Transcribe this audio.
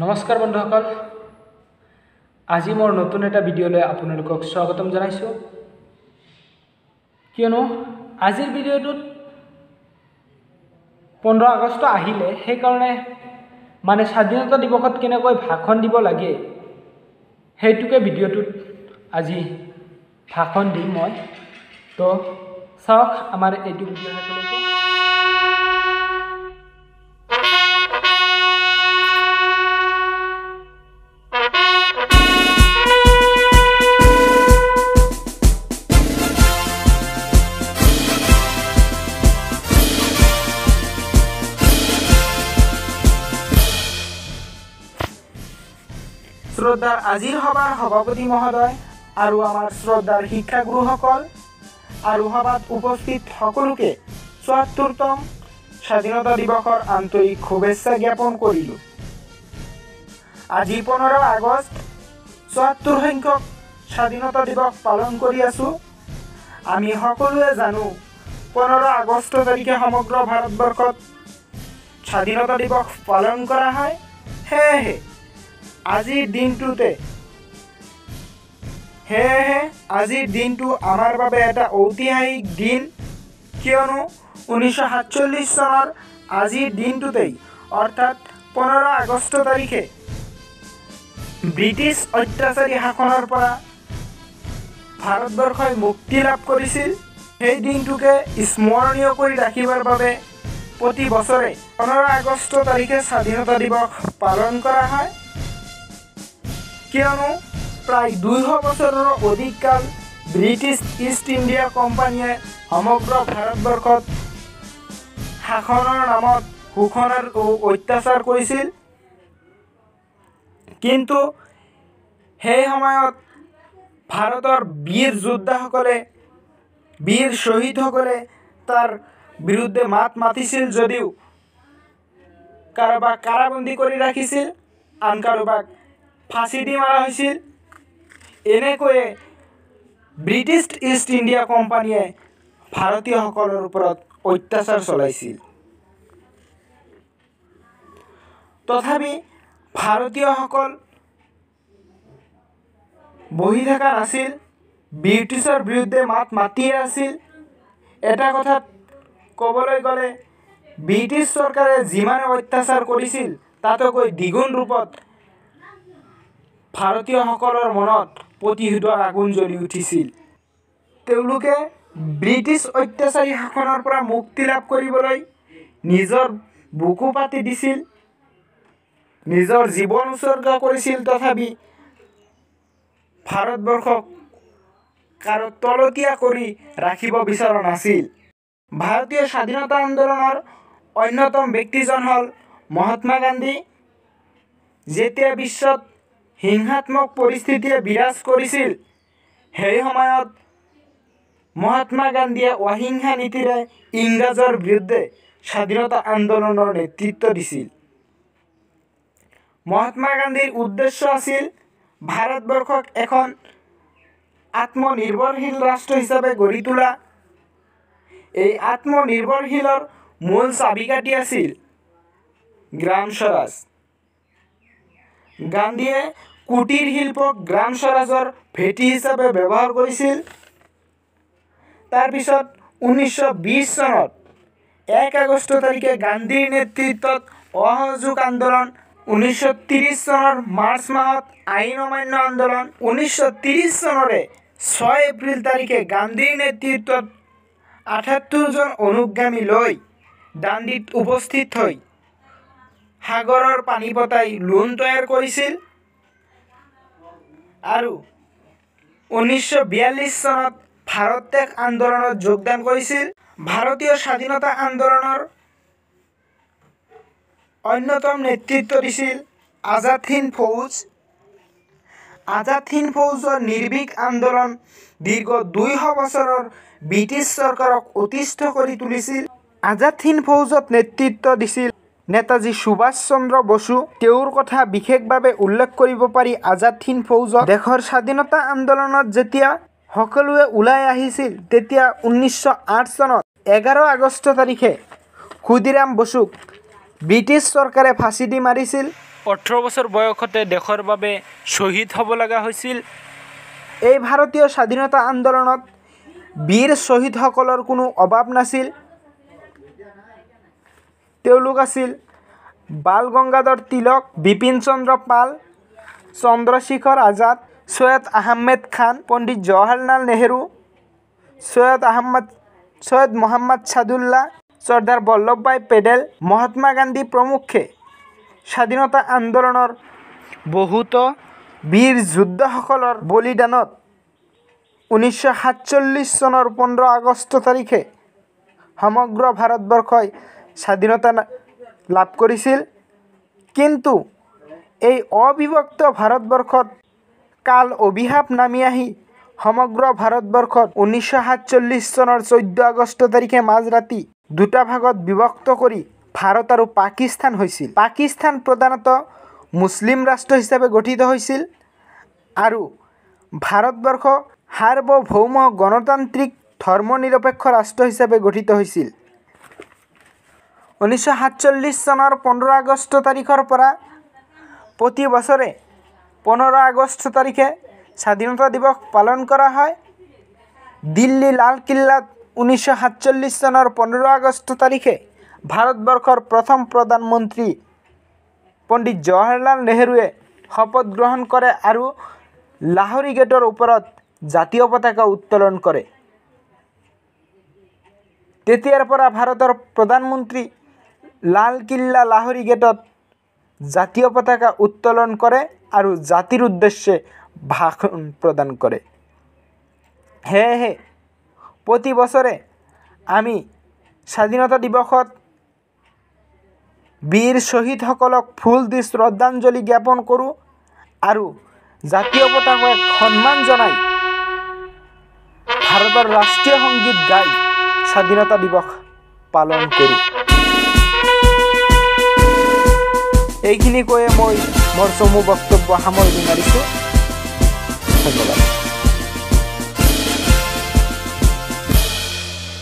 নমস্কাৰ বন্ধুসকল, আজি মোৰ নতুন এটা ভিডিঅ'লৈ আপোনালোকক স্বাগতম জনাইছোঁ। কিয়নো আজিৰ ভিডিঅ'টোত 15 আগষ্ট আহিলে, সেইকাৰণে মানে স্বাধীনতা দিৱসত কেনেকৈ ভাষণ দিব লাগে সেইটোকে ভিডিঅ'টোত আজি ভাষণ দিম মই। তো চাওক আমাৰ এইটো ভিডিঅ' সকলোকে। শ্ৰদ্ধাৰ আজিৰ সভাৰ সভাপতি মহোদয় আৰু আমাৰ শ্ৰদ্ধাৰ শিক্ষাগুৰুসকল আৰু সভাত উপস্থিত সকলোকে ৭৪তম স্বাধীনতা দিৱসৰ আন্তৰিক শুভেচ্ছা জ্ঞাপন কৰিলোঁ। আজি 15 আগষ্ট ৭৪ সংখ্যক স্বাধীনতা দিৱস পালন কৰি আছোঁ। আমি সকলোৱে জানো 15 আগষ্ট তাৰিখে সমগ্ৰ ভাৰতবৰ্ষত স্বাধীনতা দিৱস পালন কৰা হয়। সেয়েহে আজিৰ দিনটো আমাৰ বাবে এটা ঐতিহাসিক দিন, কিয়নো 1947 চনৰ আজিৰ দিনটোতেই অৰ্থাৎ 15 আগষ্ট তাৰিখে ব্ৰিটিছ অত্যাচাৰী শাসনৰ পৰা ভাৰতবৰ্ষই মুক্তি লাভ কৰিছিল। সেই দিনটোকে স্মৰণীয় কৰি ৰাখিবৰ বাবে প্ৰতি বছৰে 15 আগষ্ট তাৰিখে স্বাধীনতা দিৱস পালন কৰা হয়। কিয়নো প্ৰায় 200 বছৰৰো অধিক কাল ব্ৰিটিছ ইষ্ট ইণ্ডিয়া কোম্পানীয়ে সমগ্ৰ ভাৰতবৰ্ষত শাসনৰ নামত শোষণ আৰু অত্যাচাৰ কৰিছিল। কিন্তু সেই সময়ত ভাৰতৰ বীৰ যোদ্ধাসকলে, বীৰ শ্বহীদসকলে তাৰ বিৰুদ্ধে মাত মাতিছিল যদিও কাৰোবাক কাৰাবন্দী কৰি ৰাখিছিল, আন কাৰোবাক ফাঁচি দি মাৰা হৈছিল। এনেকৈয়ে ব্ৰিটিছ ইষ্ট ইণ্ডিয়া কোম্পানীয়ে ভাৰতীয়সকলৰ ওপৰত অত্যাচাৰ চলাইছিল। তথাপি ভাৰতীয়সকল বহি থকা নাছিল, ব্ৰিটিছৰ বিৰুদ্ধে মাত মাতিয়ে আছিল। এটা কথাত ক'বলৈ গ'লে ব্ৰিটিছ চৰকাৰে যিমানে অত্যাচাৰ কৰিছিল তাতকৈ দ্বিগুণ ৰূপত ভাৰতীয়সকলৰ মনত প্ৰতিশোধৰ আগুন জ্বলি উঠিছিল। তেওঁলোকে ব্ৰিটিছ অত্যাচাৰী শাসনৰ পৰা মুক্তি লাভ কৰিবলৈ নিজৰ বুকু পাতি দিছিল, নিজৰ জীৱন উচৰ্গা কৰিছিল। তথাপি ভাৰতবৰ্ষক কাৰো তলতীয়া কৰি ৰাখিব বিচৰা নাছিল। ভাৰতীয় স্বাধীনতা আন্দোলনৰ অন্যতম ব্যক্তিজন হ'ল মহাত্মা গান্ধী। যেতিয়া বিশ্বত হিংসাত্মক পৰিস্থিতিয়ে বিৰাজ কৰিছিল, সেই সময়ত মহাত্মা গান্ধীয়ে অহিংসা নীতিৰে ইংৰাজৰ বিৰুদ্ধে স্বাধীনতা আন্দোলনৰ নেতৃত্ব দিছিল। মহাত্মা গান্ধীৰ উদ্দেশ্য আছিল ভাৰতবৰ্ষক এখন আত্মনিৰ্ভৰশীল ৰাষ্ট্ৰ হিচাপে গঢ়ি তোলা। এই আত্মনিৰ্ভৰশীলৰ মূল চাবিকাঠি আছিল গ্ৰাম স্বৰাজ। গান্ধীয়ে কুটিৰ শিল্পক গ্ৰাম স্বৰাজৰ ভেটি হিচাপে ব্যৱহাৰ কৰিছিল। তাৰপিছত 1920 চনত 1 আগষ্ট তাৰিখে গান্ধীৰ নেতৃত্বত অসহযোগ আন্দোলন, 1930 চনৰ মাৰ্চ মাহত আইন অমান্য আন্দোলন, 1930 চনৰে 6 এপ্ৰিল তাৰিখে গান্ধীৰ নেতৃত্বত 78 জন অনুগামী লৈ দাণ্ডিত উপস্থিত হৈ সাগৰৰ পানী পতাই লোণ তৈয়াৰ কৰিছিল। আৰু 1942 চনত ভাৰত ত্যাগ আন্দোলনত যোগদান কৰিছিল। ভাৰতীয় স্বাধীনতা আন্দোলনৰ অন্যতম নেতৃত্ব দিছিল আজাদ হিন্দ ফৌজ। আজাদ হিন্দ ফৌজৰ নিৰ্ভীক আন্দোলন দীৰ্ঘ 200 বছৰৰ ব্ৰিটিছ চৰকাৰক অতিষ্ঠ কৰি তুলিছিল। আজাদ হিন্দ ফৌজত নেতৃত্ব দিছিল নেতাজী সুভাষ চন্দ্ৰ বসু। তেওঁৰ কথা বিশেষভাৱে উল্লেখ কৰিব পাৰি। আজাদ হিন্দ ফৌজত দেশৰ স্বাধীনতা আন্দোলনত যেতিয়া সকলোৱে ওলাই আহিছিল, তেতিয়া 1908 চনত 11 আগষ্ট তাৰিখে ক্ষুদিৰাম বসুক ব্ৰিটিছ চৰকাৰে ফাঁচি দি মাৰিছিল। 18 বছৰ বয়সতে দেশৰ বাবে শ্বহীদ হ'ব লগা হৈছিল। এই ভাৰতীয় স্বাধীনতা আন্দোলনত বীৰ শ্বহীদসকলৰ কোনো অভাৱ নাছিল। তেওঁলোক আছিল বাল গংগাধৰ তিলক, বিপিন চন্দ্ৰ পাল, চন্দ্ৰশেখৰ আজাদ, সৈয়দ আহমেদ খান, পণ্ডিত জৱাহৰলাল নেহৰু, সৈয়দ মোহাম্মদ ছাদুল্লাহ, চৰ্দাৰ বল্লভভাই পেটেল, মহাত্মা গান্ধী প্ৰমুখ্যে স্বাধীনতা আন্দোলনৰ বহুতো বীৰ যোদ্ধাসকলৰ বলিদানত 1947 চনৰ 15 আগষ্ট তাৰিখে সমগ্ৰ ভাৰতবৰ্ষই স্বাধীনতা লাভ কৰিছিল। কিন্তু এই অবিভক্ত ভাৰতবৰ্ষত কাল অভিশাপ নামি আহি সমগ্ৰ ভাৰতবৰ্ষত 1947 চনৰ 14 আগষ্ট তাৰিখে মাজৰাতি দুটা ভাগত বিভক্ত কৰি ভাৰত আৰু পাকিস্তান হৈছিল। পাকিস্তান প্ৰধানতঃ মুছলিম ৰাষ্ট্ৰ হিচাপে গঠিত হৈছিল আৰু ভাৰতবৰ্ষ সাৰ্বভৌম গণতান্ত্ৰিক ধৰ্মনিৰপেক্ষ ৰাষ্ট্ৰ হিচাপে গঠিত হৈছিল। 1947 চনৰ 15 আগষ্ট তাৰিখৰ পৰা প্ৰতি বছৰে 15 আগষ্ট তাৰিখে স্বাধীনতা দিৱস পালন কৰা হয়। দিল্লী লালকিল্লাত 1947 চনৰ 15 আগষ্ট তাৰিখে ভাৰতবৰ্ষৰ প্ৰথম প্ৰধানমন্ত্ৰী পণ্ডিত জৱাহৰলাল নেহৰুৱে শপত গ্ৰহণ কৰে আৰু লাহোৰী গেটৰ ওপৰত জাতীয় পতাকা উত্তোলন কৰে। তেতিয়াৰ পৰা ভাৰতৰ প্ৰধানমন্ত্ৰী লালকিল্লা লাহোৰী গেটত জাতীয় পতাকা উত্তোলন কৰে আৰু জাতিৰ উদ্দেশ্যে ভাষণ প্ৰদান কৰে। সেয়েহে প্ৰতি বছৰে আমি স্বাধীনতা দিৱসত বীৰ শ্বহীদসকলক ফুল দি শ্ৰদ্ধাঞ্জলি জ্ঞাপন কৰোঁ আৰু জাতীয় পতাকাক সন্মান জনাই ভাৰতৰ ৰাষ্ট্ৰীয় সংগীত গাই স্বাধীনতা দিৱস পালন কৰোঁ। এইখিনি কৈয়ে মই মোৰ চমু বক্তব্য সামৰণি মাৰিছোঁ। ধন্যবাদ।